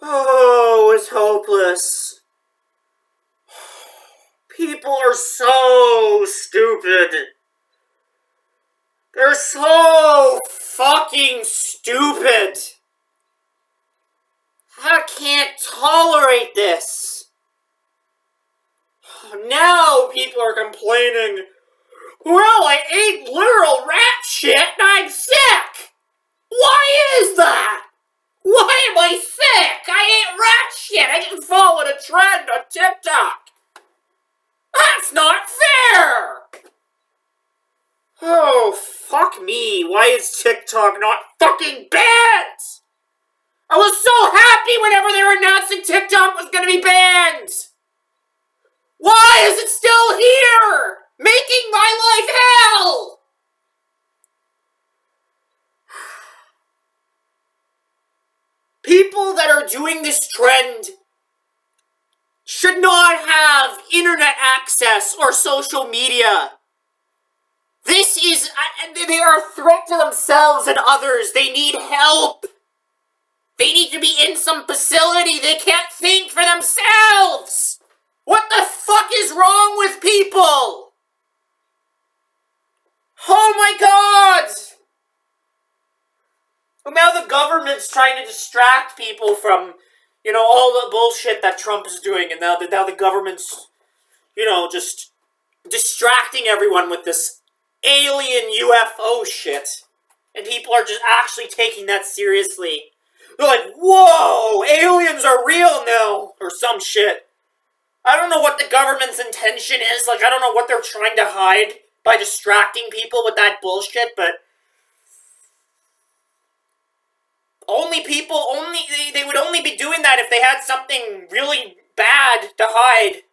Oh, it's hopeless. People are so stupid. They're so fucking stupid. I can't tolerate this. Now people are complaining, well, I ate literal rat shit and I'm sick. Why is that? Why am I sick? I ate rat shit. I didn't follow a trend on TikTok. That's not fair. Oh, fuck me. Why is TikTok not fucking banned? I was so happy whenever they were announcing TikTok was gonna be banned. Why is it still here? Making my life hell! People that are doing this trend should not have internet access or social media. This is... they are a threat to themselves and others. They need help. They need to be in some facility. They can't think for themselves. What the fuck is wrong with people? Oh my god! Well, now the government's trying to distract people from, all the bullshit that Trump is doing, and now the government's, just distracting everyone with this alien UFO shit. And people are just actually taking that seriously. They're like, whoa, aliens are real now, or some shit. I don't know what the government's intention is. I don't know what they're trying to hide by distracting people with that bullshit, but they would only be doing that if they had something really bad to hide.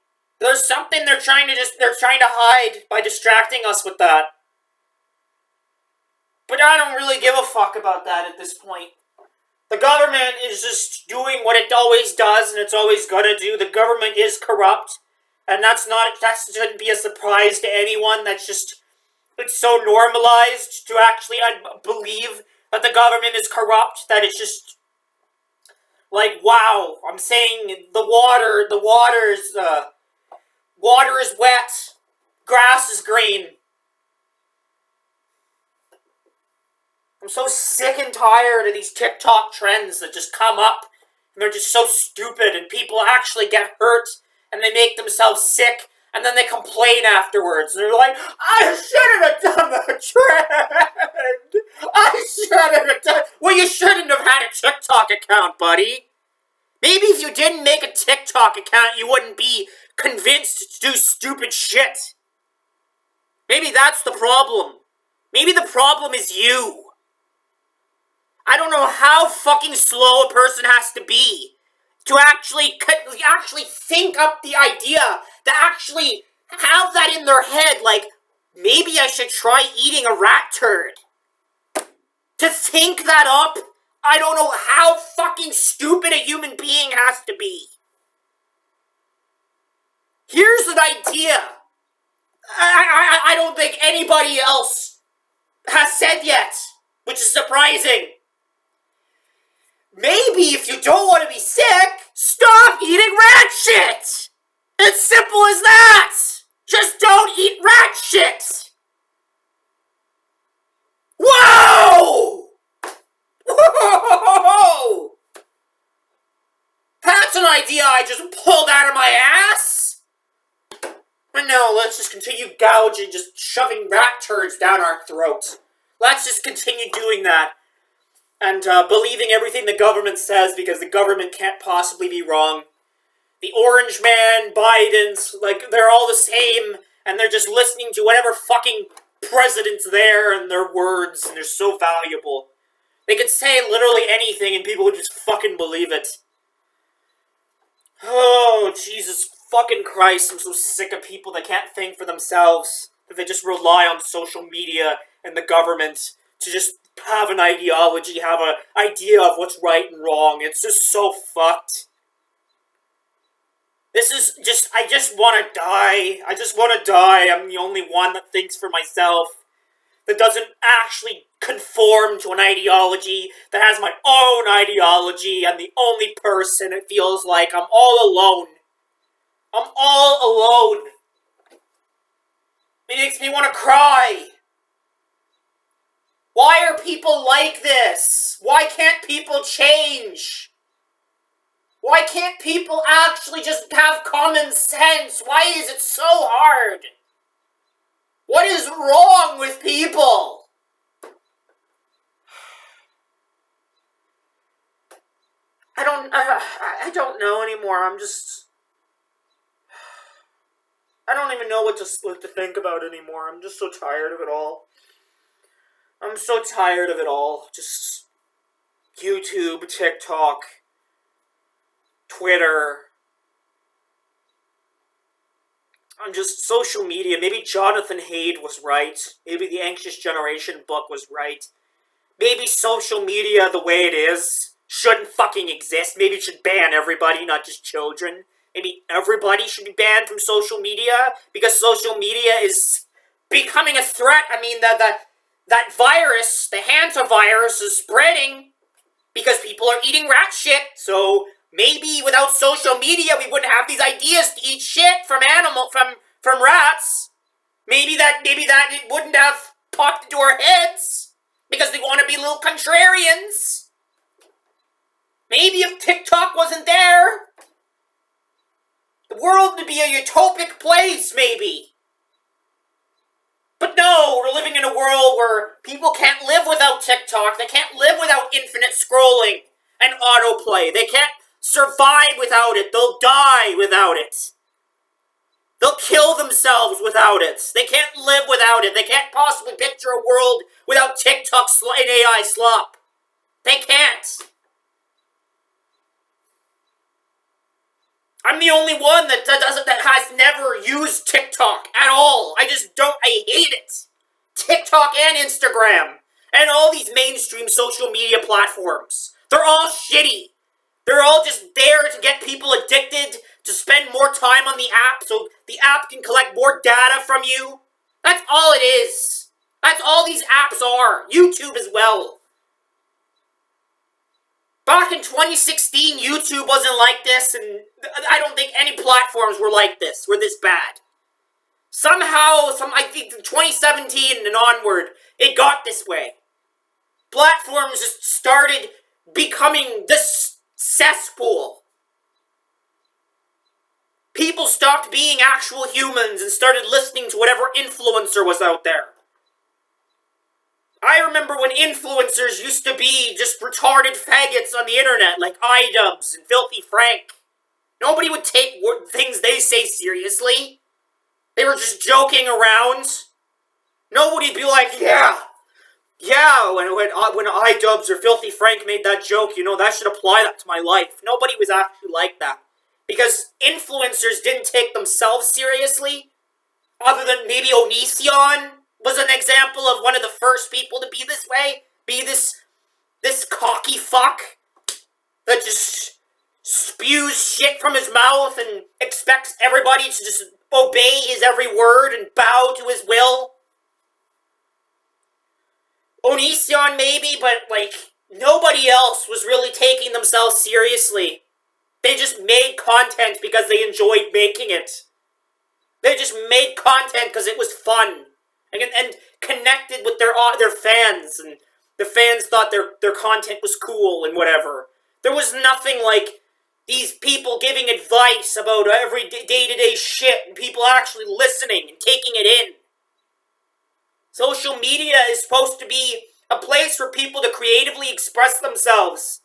There's something they're trying to hide by distracting us with that. But I don't really give a fuck about that at this point. The government is just doing what it always does, and it's always gonna do. The government is corrupt, and that shouldn't be a surprise to anyone. It's so normalized to actually believe that the government is corrupt that it's just like, wow. I'm saying water is wet, grass is green. I'm so sick and tired of these TikTok trends that just come up, and they're just so stupid, and people actually get hurt, and they make themselves sick, and then they complain afterwards. And they're like, I shouldn't have done the trend! I shouldn't have done... Well, you shouldn't have had a TikTok account, buddy. Maybe if you didn't make a TikTok account, you wouldn't be convinced to do stupid shit. Maybe that's the problem. Maybe the problem is you. I don't know how fucking slow a person has to be to actually think up the idea, to actually have that in their head, like, maybe I should try eating a rat turd. To think that up, I don't know how fucking stupid a human being has to be. Here's an idea. I don't think anybody else has said yet, which is surprising. Maybe if you don't want to be sick, stop eating rat shit! It's simple as that! Just don't eat rat shit! Whoa! Whoa! That's an idea I just pulled out of my ass! But no, let's just continue gouging, just shoving rat turds down our throats. Let's just continue doing that. And believing everything the government says, because the government can't possibly be wrong. The Orange Man, Biden's, they're all the same, and they're just listening to whatever fucking president's there, and their words, and they're so valuable. They could say literally anything, and people would just fucking believe it. Oh, Jesus fucking Christ, I'm so sick of people that can't think for themselves, that they just rely on social media and the government to just have an ideology, have an idea of what's right and wrong. It's just so fucked. This is just, I just want to die. I just want to die. I'm the only one that thinks for myself. that doesn't actually conform to an ideology, that has my own ideology. I'm the only person. It feels like I'm all alone. I'm all alone. It makes me want to cry. Why are people like this? Why can't people change? Why can't people actually just have common sense? Why is it so hard? What is wrong with people? I don't know anymore. I don't even know what to think about anymore. I'm just so tired of it all. I'm so tired of it all. Just YouTube, TikTok, Twitter. I'm just social media. Maybe Jonathan Haidt was right. Maybe the Anxious Generation book was right. Maybe social media, the way it is, shouldn't fucking exist. Maybe it should ban everybody, not just children. Maybe everybody should be banned from social media because social media is becoming a threat. I mean, that virus, the hantavirus, is spreading because people are eating rat shit. So maybe without social media, we wouldn't have these ideas to eat shit from rats. Maybe that it wouldn't have popped into our heads because they want to be little contrarians. Maybe if TikTok wasn't there, the world would be a utopic place, maybe. But no, we're living in a world where people can't live without TikTok. They can't live without infinite scrolling and autoplay. They can't survive without it. They'll die without it. They'll kill themselves without it. They can't live without it. They can't possibly picture a world without TikTok and AI slop. They can't. I'm the only one that has never used TikTok at all. I hate it. TikTok and Instagram and all these mainstream social media platforms. They're all shitty. They're all just there to get people addicted, to spend more time on the app so the app can collect more data from you. That's all it is. That's all these apps are. YouTube as well. Back in 2016, YouTube wasn't like this, and I don't think any platforms were like this, were this bad. Somehow, I think from 2017 and onward, it got this way. Platforms just started becoming this cesspool. People stopped being actual humans and started listening to whatever influencer was out there. I remember when influencers used to be just retarded faggots on the internet, like iDubbbz and Filthy Frank. Nobody would take things they say seriously. They were just joking around. Nobody would be like, yeah, when iDubbbz or Filthy Frank made that joke, that should apply that to my life. Nobody was actually like that. Because influencers didn't take themselves seriously, other than maybe Onision was an example of one of the first people to be this way, be this cocky fuck that just spews shit from his mouth and expects everybody to just obey his every word and bow to his will. Onision maybe, but nobody else was really taking themselves seriously. They just made content because they enjoyed making it. They just made content because it was fun. And connected with their fans, and the fans thought their content was cool and whatever. There was nothing like these people giving advice about every day-to-day shit, and people actually listening and taking it in. Social media is supposed to be a place for people to creatively express themselves.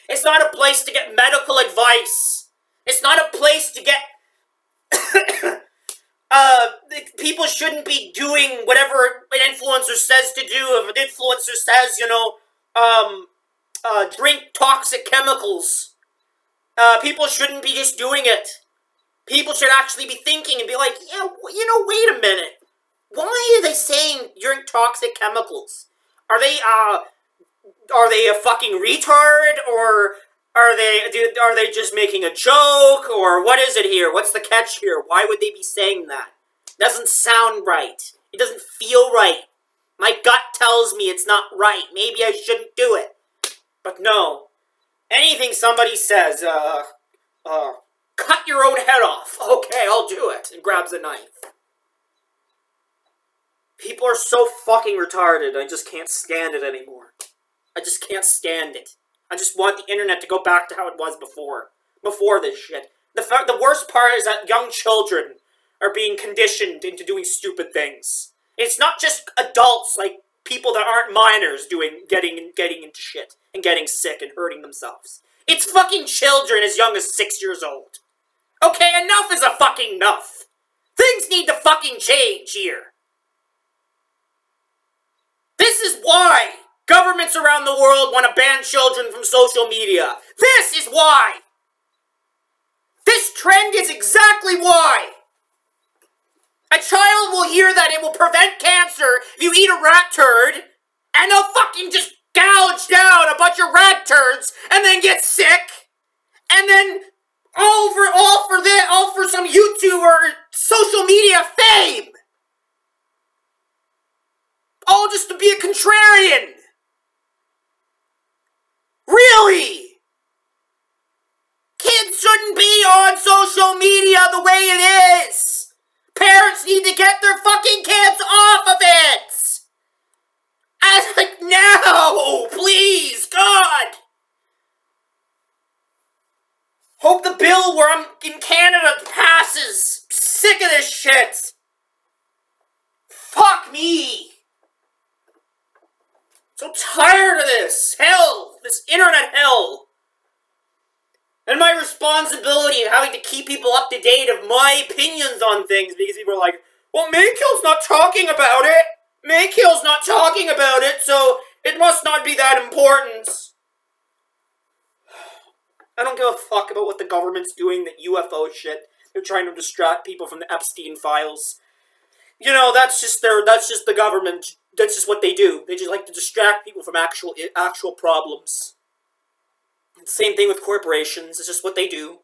It's not a place to get medical advice. It's not a place to get... people shouldn't be doing whatever an influencer says to do. If an influencer says, drink toxic chemicals, people shouldn't be just doing it. People should actually be thinking and be like, yeah, wait a minute. Why are they saying drink toxic chemicals? Are they a fucking retard, or are they just making a joke, or what is it here? What's the catch here? Why would they be saying that? It doesn't sound right. It doesn't feel right. My gut tells me it's not right. Maybe I shouldn't do it. But no. Anything somebody says, cut your own head off. Okay, I'll do it. And grabs a knife. People are so fucking retarded, I just can't stand it anymore. I just can't stand it. I just want the internet to go back to how it was before. Before this shit. The worst part is that young children are being conditioned into doing stupid things. It's not just adults, like people that aren't minors, getting into shit and getting sick and hurting themselves. It's fucking children as young as 6 years old. Okay, enough is a fucking enough. Things need to fucking change here. This is why governments around the world want to ban children from social media. This is why. This trend is exactly why. A child will hear that it will prevent cancer if you eat a rat turd, and they'll fucking just gouge down a bunch of rat turds and then get sick, and then all for some YouTube or social media fame. All just to be a contrarian. Really? Kids shouldn't be on social media the way it is. Parents need to get their fucking kids off of it. I was like, no, please, God. Hope the bill where I'm in Canada passes. Sick of this shit. Fuck me. So tired of this hell, this internet hell. And my responsibility of having to keep people up to date of my opinions on things, because people are like, well, Maykill's not talking about it. Maykill's not talking about it, so it must not be that important. I don't give a fuck about what the government's doing, that UFO shit. They're trying to distract people from the Epstein files. You know, that's just the government. That's just what they do. They just like to distract people from actual problems. Same thing with corporations. It's just what they do.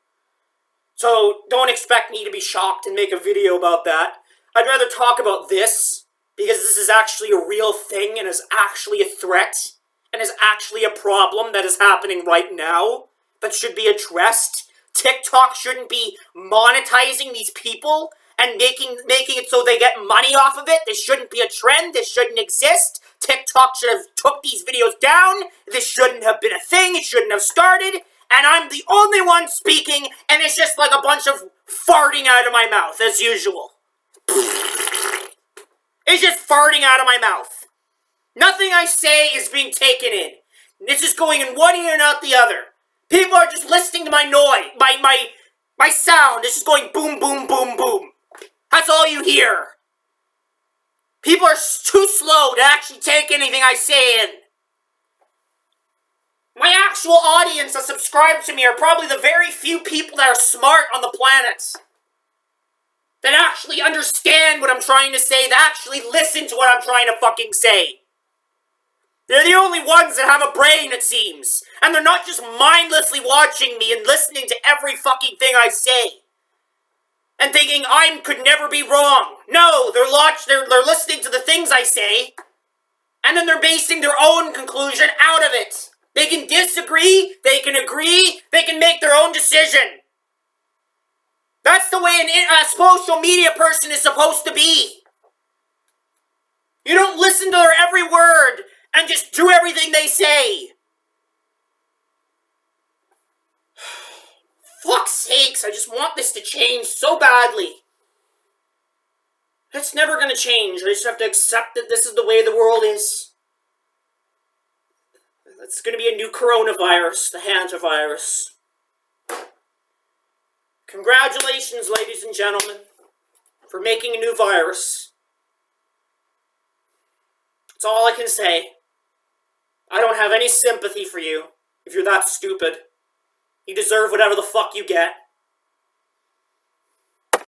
So don't expect me to be shocked and make a video about that. I'd rather talk about this, because this is actually a real thing and is actually a threat and is actually a problem that is happening right now that should be addressed. TikTok shouldn't be monetizing these people and making it so they get money off of it. This shouldn't be a trend. This shouldn't exist. TikTok should have took these videos down. This shouldn't have been a thing. It shouldn't have started. And I'm the only one speaking, and it's just like a bunch of farting out of my mouth, as usual. It's just farting out of my mouth. Nothing I say is being taken in. It's just going in one ear and out the other. People are just listening to my noise, my sound. It's just going boom, boom, boom, boom. That's all you hear. People are too slow to actually take anything I say in. My actual audience that subscribe to me are probably the very few people that are smart on the planet. That actually understand what I'm trying to say, that actually listen to what I'm trying to fucking say. They're the only ones that have a brain, it seems. And they're not just mindlessly watching me and listening to every fucking thing I say. And thinking I could never be wrong. No, they're listening to the things I say. And then they're basing their own conclusion out of it. They can disagree, they can agree, they can make their own decision. That's the way a social media person is supposed to be. You don't listen to their every word and just do everything they say. Fuck's sakes, I just want this to change so badly. It's never gonna change. I just have to accept that this is the way the world is. It's gonna be a new coronavirus, the hantavirus. Congratulations, ladies and gentlemen, for making a new virus. That's all I can say. I don't have any sympathy for you if you're that stupid. You deserve whatever the fuck you get.